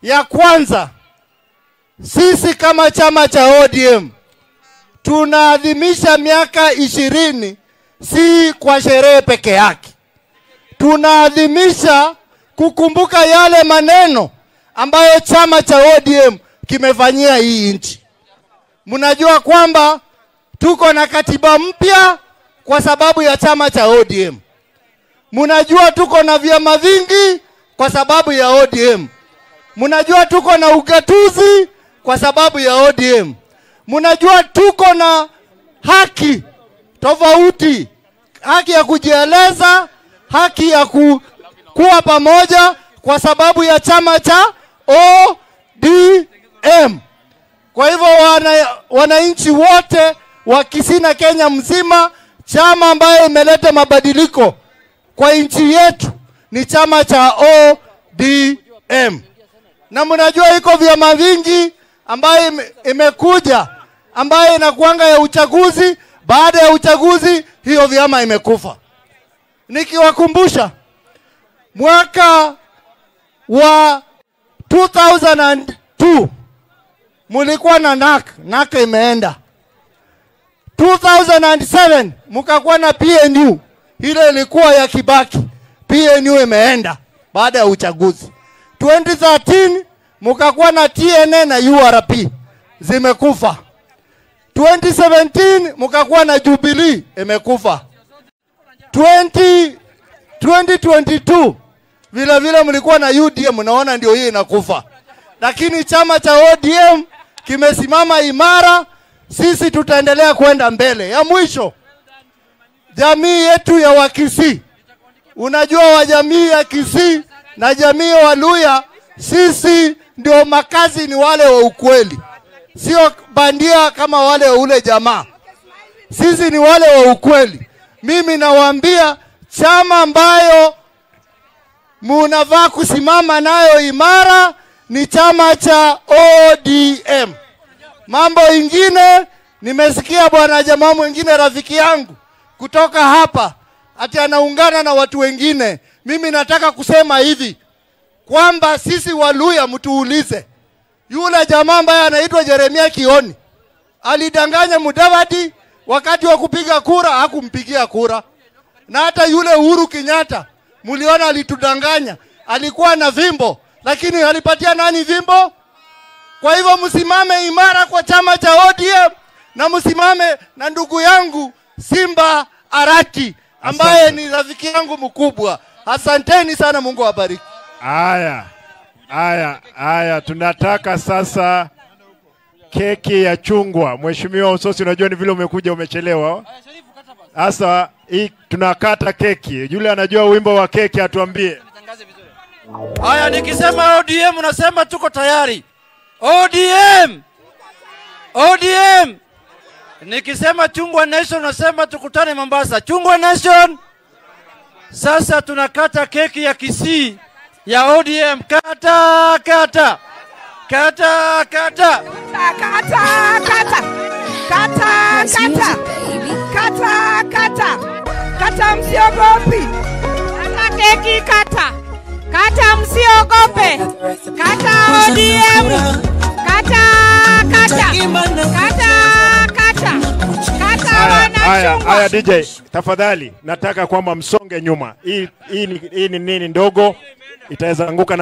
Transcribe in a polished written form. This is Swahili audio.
Ya kwanza, sisi kama chama cha ODM tunaadhimisha miaka 20 si kwa sherehe peke yake. Tunaadhimisha kukumbuka yale maneno ambayo chama cha ODM kimefanyia hii nchi. Mnajua kwamba tuko na katiba mpya kwa sababu ya chama cha ODM. Mnajua tuko na vyama vingi kwa sababu ya ODM. Mnajua tuko na ugatuzi kwa sababu ya ODM. Mnajua tuko na haki tofauti, haki ya kujieleza, haki ya kuwa pamoja kwa sababu ya chama cha ODM. Kwa hivyo wananchi wote wa Kisii na Kenya mzima, chama ambayo imeleta mabadiliko kwa nchi yetu ni chama cha ODM. Na mnajua iko vyama vingi ambayo imekuja ambayo inakuanga ya uchaguzi, baada ya uchaguzi hiyo vyama imekufa. Nikiwakumbusha mwaka wa 2002 mulikuwa na NAK imeenda. 2007 mkakuwa na PNU, ile ilikuwa ya Kibaki, PNU imeenda baada ya uchaguzi. 2013 mkakuwa na TNA na URP, zimekufa. 2017 mkakuwa na Jubilee, imekufa. 2022 vile mlikuwa na UDM, mnaona ndio hii inakufa. Lakini chama cha ODM kimesimama imara, sisi tutaendelea kwenda mbele. Ya mwisho, jamii yetu ya Wakisii. Unajua wa jamii ya Kisii na jamii wa Luhya, sisi ndio makazi ni wale wa ukweli. Sio bandia kama wale wa ule jamaa. Sisi ni wale wa ukweli. Mimi nawaambia chama ambayo munavaa kusimama nayo imara ni chama cha ODM. Mambo ingine, nimesikia bwana jamaa mwingine rafiki yangu kutoka hapa ati anaungana na watu wengine. Mimi nataka kusema hivi kwamba sisi wa Luhya mtuulize. Yule jamaa ambaye anaitwa Jeremia Kioni alidanganya Mudavadi wakati wa kupiga kura, hakumpigia kura. Na hata yule Uhuru Kenyatta muliona alitudanganya, alikuwa na vimbo, lakini alipatia nani vimbo? Kwa hivyo msimame imara kwa chama cha ODM na msimame na ndugu yangu Simba Arati ambaye ni rafiki yangu mkubwa. Asanteni sana, Mungu awabariki. Haya, tunataka sasa keki ya chungwa. Mheshimiwa Usosi, unajua ni vile umekuja umechelewa. Sasa hii tunakata keki. Yule anajua wimbo wa keki atuambie. Haya, nikisema ODM unasema tuko tayari. ODM! ODM! Nikisema Chungwa Nation unasema tukutane Mombasa. Chungwa Nation! Sasa tunakata keki ya Kisii ya ODM. Kata. Kata msiogopi. Kata keki kata. Kata msiogope. Kata ODM. Kata. Haya DJ, tafadhali nataka kwamba msonge nyuma. Hii ni nini ndogo itaweza anguka na